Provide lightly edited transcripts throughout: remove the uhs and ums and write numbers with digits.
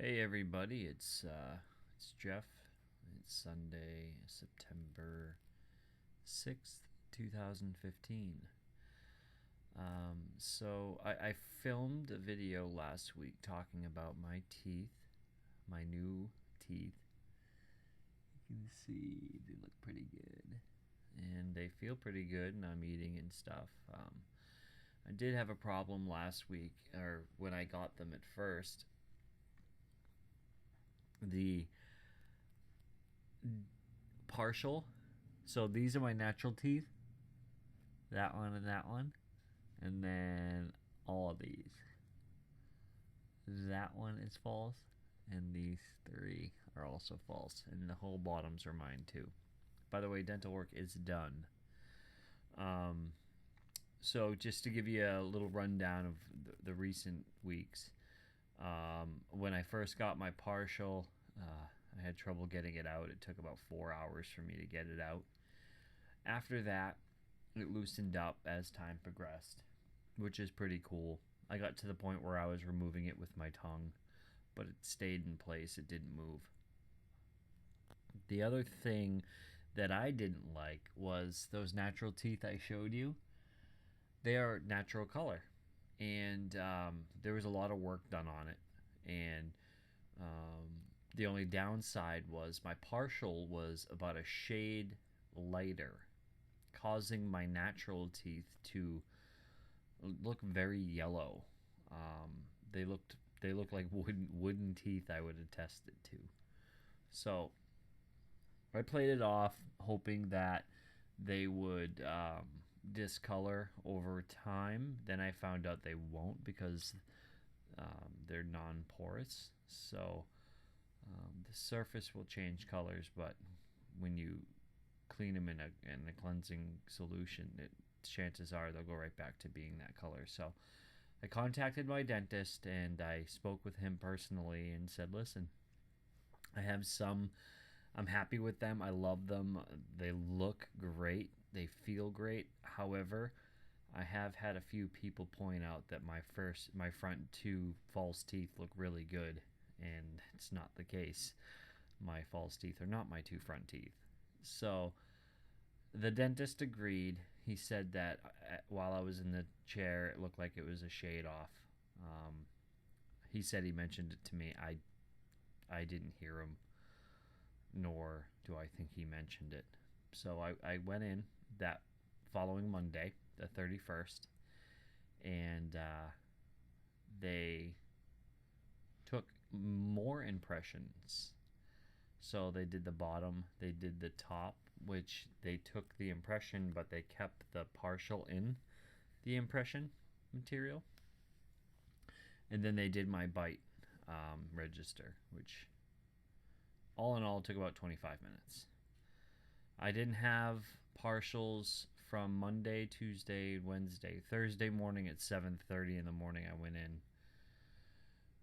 Hey everybody, it's Jeff. It's Sunday, September 6th, 2015. I filmed a video last week talking about my teeth, my new teeth. You can see they look pretty good, and they feel pretty good, and I'm eating and stuff. I did have a problem last week, or when I got them at first. The partial. So these are my natural teeth. That one and that one. And then all of these. That one is false. And these three are also false. And the whole bottoms are mine too. By the way, dental work is done. Um, so just to give you a little rundown of the recent weeks. When I first got my partial, I had trouble getting it out. It took about 4 hours for me to get it out. After that, it loosened up as time progressed, which is pretty cool. I got to the point where I was removing it with my tongue, but it stayed in place. It didn't move. The other thing that I didn't like was those natural teeth I showed you. They are natural color, and there was a lot of work done on it. And the only downside was my partial was about a shade lighter, causing my natural teeth to look very yellow. Um, they looked like wooden teeth I would attest it to. So I played it off, hoping that they would discolor over time. Then I found out they won't because they're non-porous. So the surface will change colors, but when you clean them in a cleansing solution, chances are they'll go right back to being that color. So I contacted my dentist and I spoke with him personally and said, listen, I have some, I'm happy with them. I love them. They look great. They feel great. However, I have had a few people point out that my front two false teeth look really good, and it's not the case. My false teeth are not my two front teeth. So the dentist agreed. He said that while I was in the chair, it looked like it was a shade off. Um, he said he mentioned it to me. I didn't hear him, nor do I think he mentioned it. So I went in that following Monday, the 31st, and they took more impressions. So they did the bottom, they did the top, which they took the impression, but they kept the partial in the impression material. And then they did my bite register, which all in all took about 25 minutes. I didn't have partials from Monday, Tuesday, Wednesday, Thursday morning at 7:30 in the morning. I went in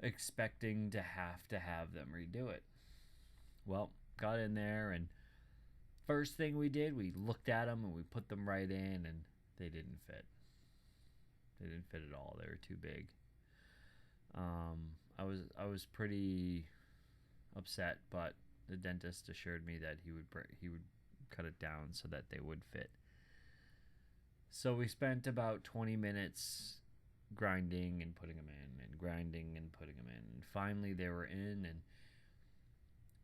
expecting to have them redo it. Well, got in there, and first thing we did, we looked at them and we put them right in, and they didn't fit. They didn't fit at all. They were too big. I was pretty upset, but the dentist assured me that he would cut it down so that they would fit. So we spent about 20 minutes grinding and putting them in, and grinding and putting them in, and finally they were in, and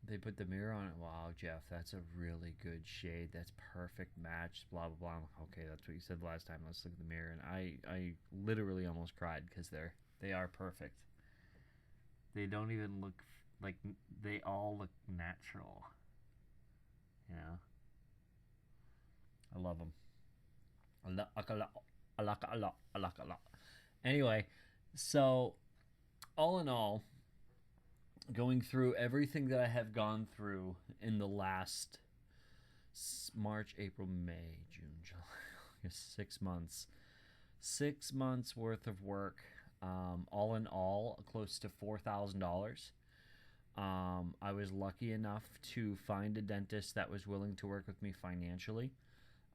they put the mirror on it. Wow, Jeff, that's a really good shade. That's perfect match. Blah blah blah. Okay, that's what you said last time. Let's look at the mirror, and I literally almost cried because they are perfect. They don't even look like they all look natural. You know, I love them. I like a lot. I like a lot. Anyway, so all in all, going through everything that I have gone through in the last March, April, May, June, July, August, 6 months. 6 months worth of work. All in all, close to $4,000. I was lucky enough to find a dentist that was willing to work with me financially.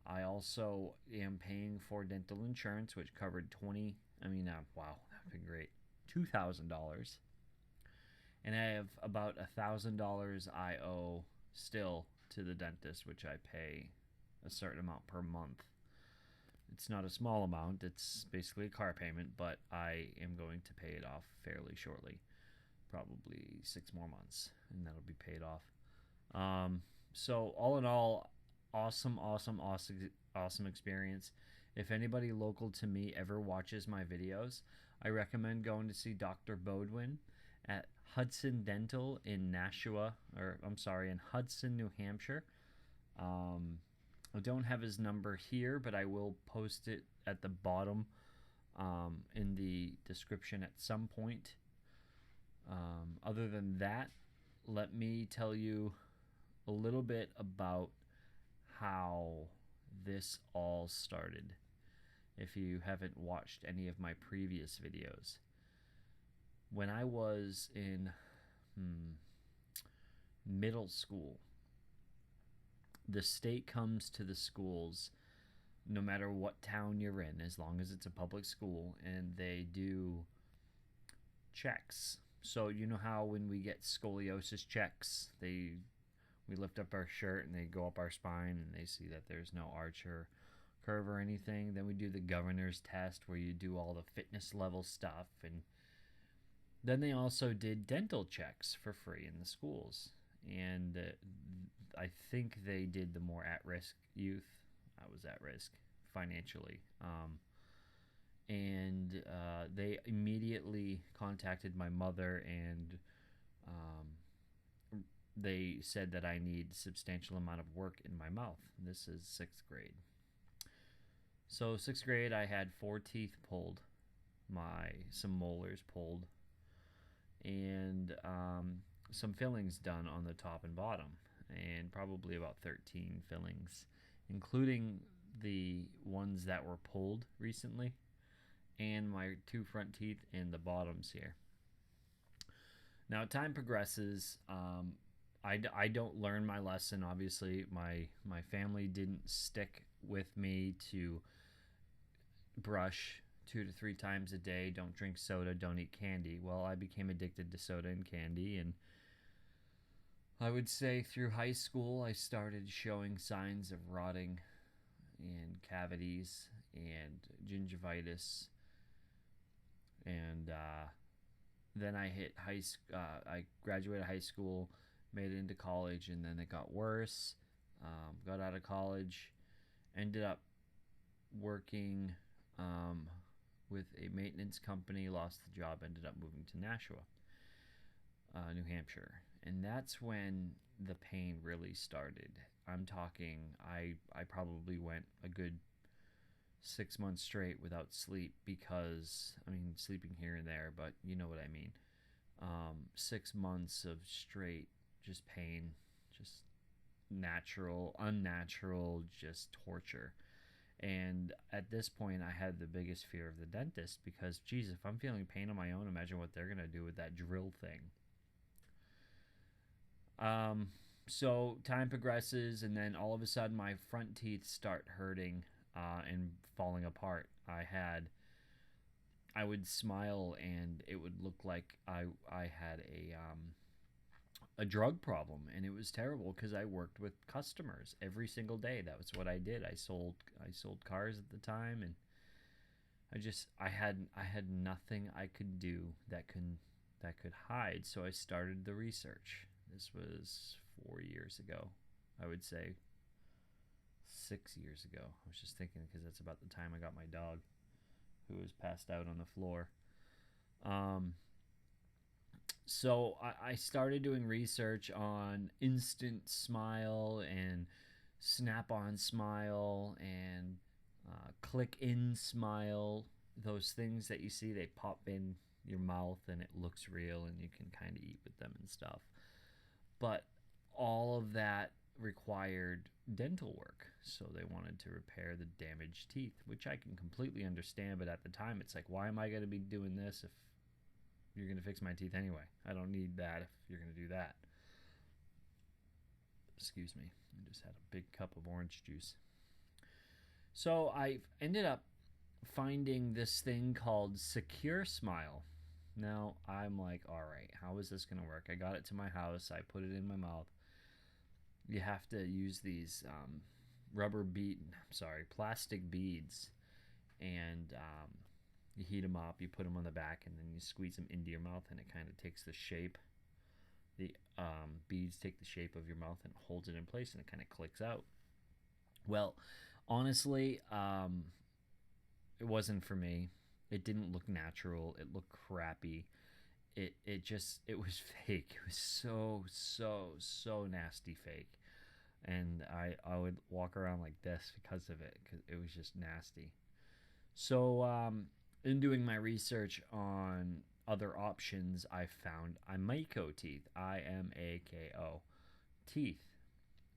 I also am paying for dental insurance, which covered wow, that'd been great. $2,000. and I have about $1,000 I owe still to the dentist, which I pay a certain amount per month. It's not a small amount, it's basically a car payment, but I am going to pay it off fairly shortly, probably 6 more months, and that'll be paid off. So all in all, awesome experience. If anybody local to me ever watches my videos, I recommend going to see Dr. Bodwin at Hudson Dental in in Hudson, New Hampshire. I don't have his number here, but I will post it at the bottom in the description at some point. Other than that, let me tell you a little bit about how this all started, if you haven't watched any of my previous videos. When I was in middle school, the state comes to the schools, no matter what town you're in, as long as it's a public school, and they do checks. So you know how when we get scoliosis checks, we lift up our shirt and they go up our spine and they see that there's no arch or curve or anything. Then we do the governor's test, where you do all the fitness level stuff, and then they also did dental checks for free in the schools. And I think they did the more at-risk youth. I was at risk financially. And they immediately contacted my mother, and they said that I need a substantial amount of work in my mouth. This is 6th grade. So 6th grade, I had 4 teeth pulled, some molars pulled, and some fillings done on the top and bottom, and probably about 13 fillings, including the ones that were pulled recently, and my 2 front teeth and the bottoms here. Now, time progresses. I don't learn my lesson. Obviously, my family didn't stick with me to brush 2 to 3 times a day, don't drink soda, don't eat candy. Well, I became addicted to soda and candy, and I would say through high school I started showing signs of rotting and cavities and gingivitis, and then I hit I graduated high school, made it into college, and then it got worse. Got out of college, ended up working with a maintenance company, lost the job, ended up moving to Nashua, New Hampshire. And that's when the pain really started. I'm talking, I probably went a good 6 months straight without sleep, because, I mean, sleeping here and there, but you know what I mean. 6 months of straight just pain, just unnatural, just torture. And at this point, I had the biggest fear of the dentist, because, geez, if I'm feeling pain on my own, imagine what they're going to do with that drill thing. So time progresses, and then all of a sudden my front teeth start hurting and falling apart. I would smile and it would look like I had a drug problem, and it was terrible, because I worked with customers every single day. That was what I did. I sold cars at the time, and I had nothing I could do that could hide. So I started the research. This was 4 years ago, I would say 6 years ago. I was just thinking, because that's about the time I got my dog, who was passed out on the floor. So I started doing research on Instant Smile and Snap-on Smile and Click In Smile. Those things that you see, they pop in your mouth and it looks real, and you can kind of eat with them and stuff. But all of that required dental work, so they wanted to repair the damaged teeth, which I can completely understand. But at the time, it's like, why am I going to be doing this if you're going to fix my teeth anyway? I don't need that if you're going to do that. Excuse me, I just had a big cup of orange juice. So I ended up finding this thing called Secure Smile, Now I'm like, all right, how is this going to work? I got it to my house. I put it in my mouth. You have to use these plastic beads, and you heat them up. You put them on the back, and then you squeeze them into your mouth, and it kind of takes the shape. The beads take the shape of your mouth and holds it in place, and it kind of clicks out. Well, honestly, it wasn't for me. It didn't look natural. It looked crappy. It was fake. It was so nasty fake. And I would walk around like this because of it, because it was just nasty. So in doing my research on other options, I found Imako teeth. IMAKO teeth.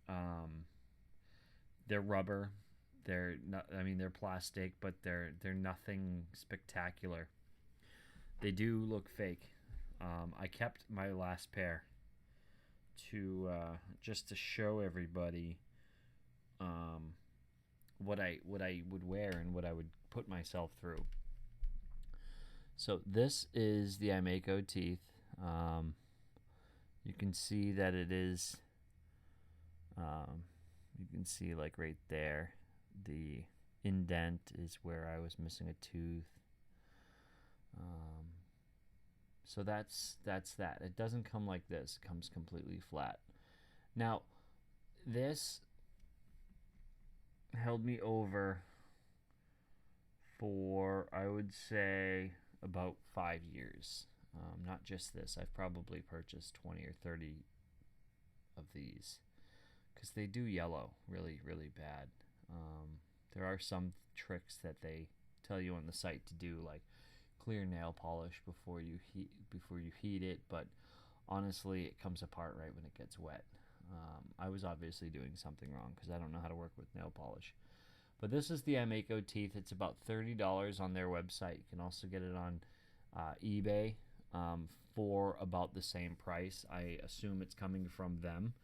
Um, they're rubber. They're not. I mean, they're plastic, but they're nothing spectacular. They do look fake. I kept my last pair to just to show everybody um, what I would wear and what I would put myself through. So this is the Imako teeth. You can see that it is. You can see like right there, the indent is where I was missing a tooth. So that's that. It doesn't come like this. It comes completely flat. Now, this held me over for, I would say, about 5 years. Not just this. I've probably purchased 20 or 30 of these because they do yellow really, really bad. There are some tricks that they tell you on the site to do, like clear nail polish before you heat it, but honestly, it comes apart right when it gets wet. I was obviously doing something wrong because I don't know how to work with nail polish. But this is the Imako teeth. It's about $30 on their website. You can also get it on eBay for about the same price. I assume it's coming from them.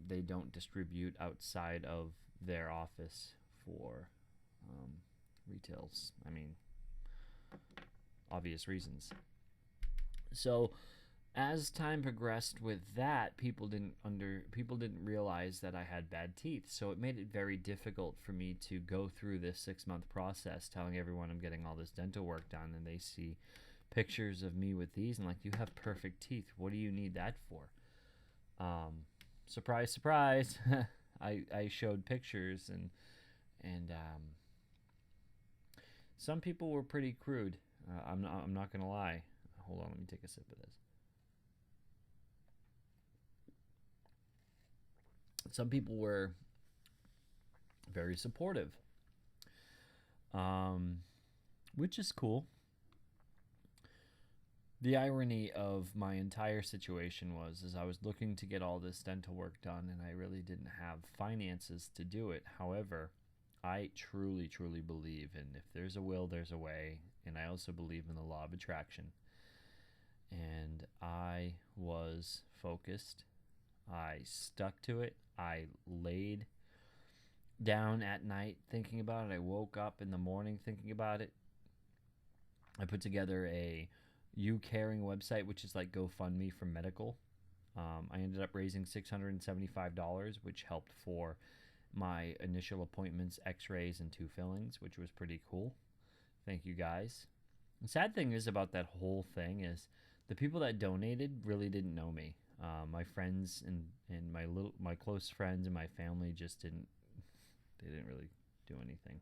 They don't distribute outside of their office for retails. I mean, obvious reasons. So as time progressed with that, people didn't realize that I had bad teeth. So it made it very difficult for me to go through this 6-month process telling everyone I'm getting all this dental work done, and they see pictures of me with these and like, you have perfect teeth. What do you need that for? Surprise, surprise. I showed pictures, and some people were pretty crude. I'm not gonna lie. Hold on, let me take a sip of this. Some people were very supportive, which is cool. The irony of my entire situation was I was looking to get all this dental work done, and I really didn't have finances to do it. However, I truly, truly believe in if there's a will, there's a way, and I also believe in the law of attraction. And I was focused. I stuck to it. I laid down at night thinking about it. I woke up in the morning thinking about it. I put together a You Caring website, which is like GoFundMe for medical. I ended up raising $675, which helped for my initial appointments, x-rays, and 2 fillings, which was pretty cool. Thank you guys. The sad thing is about that whole thing is the people that donated really didn't know me. My friends and my close friends and my family just didn't really do anything,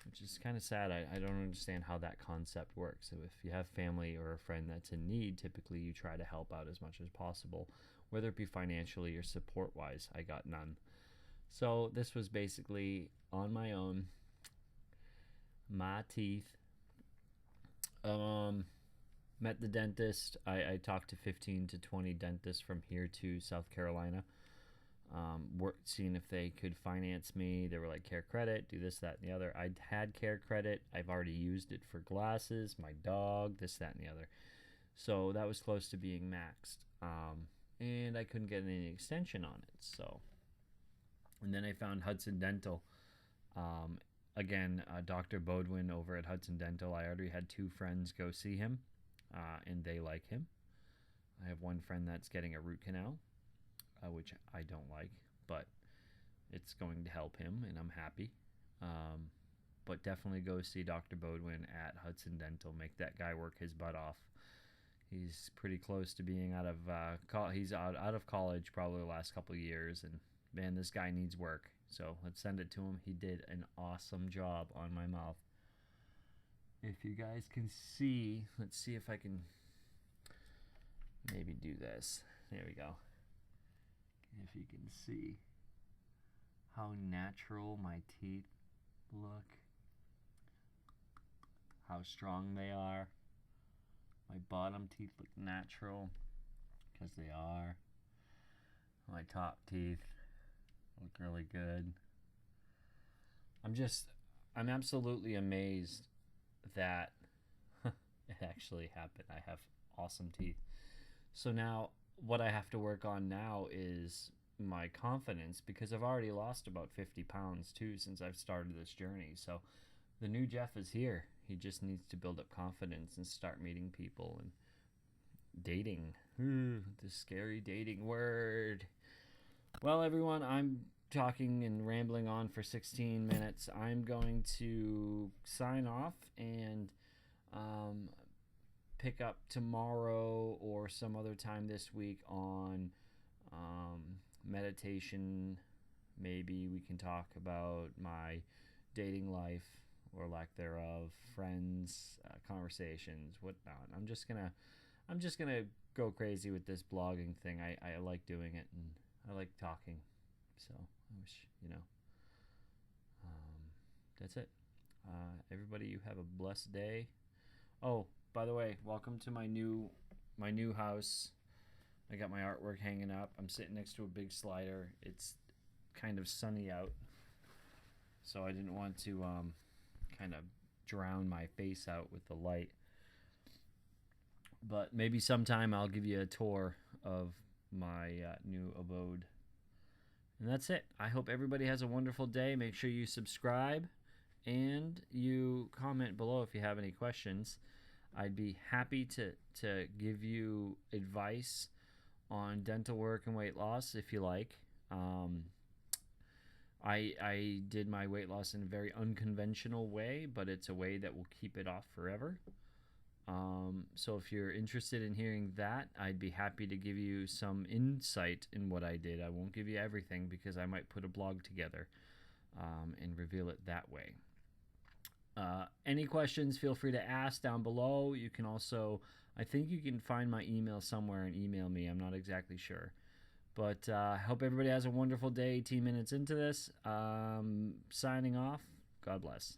which is kind of sad. I don't understand how that concept works. So if you have family or a friend that's in need, typically you try to help out as much as possible, whether it be financially or support-wise. I got none. So this was basically on my own. My teeth. Met the dentist. I talked to 15 to 20 dentists from here to South Carolina. Seeing if they could finance me. They were like, Care Credit, do this, that, and the other. I had Care Credit. I've already used it for glasses, my dog, this, that, and the other. So that was close to being maxed. And I couldn't get any extension on it. So, and then I found Hudson Dental. Again, Dr. Bodwin over at Hudson Dental. I already had 2 friends go see him. and they like him. I have one friend that's getting a root canal, which I don't like, but it's going to help him, and I'm happy. But definitely go see Dr. Bodwin at Hudson Dental. Make that guy work his butt off. He's pretty close to being out of he's out of college probably the last couple of years, and man, this guy needs work. So let's send it to him. He did an awesome job on my mouth. If you guys can see, let's see if I can maybe do this. There we go. If you can see how natural my teeth look, how strong they are. My bottom teeth look natural because they are. My top teeth look really good. I'm absolutely amazed that it actually happened. I have awesome teeth. So now what I have to work on now is my confidence, because I've already lost about 50 pounds too since I've started this journey. So the new Jeff is here. He just needs to build up confidence and start meeting people and dating. The scary dating word. Well, everyone, I'm talking and rambling on for 16 minutes. I'm going to sign off and pick up tomorrow or some other time this week on meditation. Maybe we can talk about my dating life or lack thereof, friends, conversations, whatnot. I'm just gonna go crazy with this blogging thing. I like doing it, and I like talking. So I wish, that's it. Everybody, you have a blessed day. Oh, by the way, welcome to my new house. I got my artwork hanging up. I'm sitting next to a big slider. It's kind of sunny out, so I didn't want to kind of drown my face out with the light. But maybe sometime I'll give you a tour of my new abode. And that's it. I hope everybody has a wonderful day. Make sure you subscribe and you comment below if you have any questions. I'd be happy to give you advice on dental work and weight loss if you like. I did my weight loss in a very unconventional way, but it's a way that will keep it off forever. So if you're interested in hearing that, I'd be happy to give you some insight in what I did. I won't give you everything because I might put a blog together and reveal it that way. Any questions, feel free to ask down below. You can also, I think you can find my email somewhere and email me. I'm not exactly sure. But I hope everybody has a wonderful day 18 minutes into this. Signing off. God bless.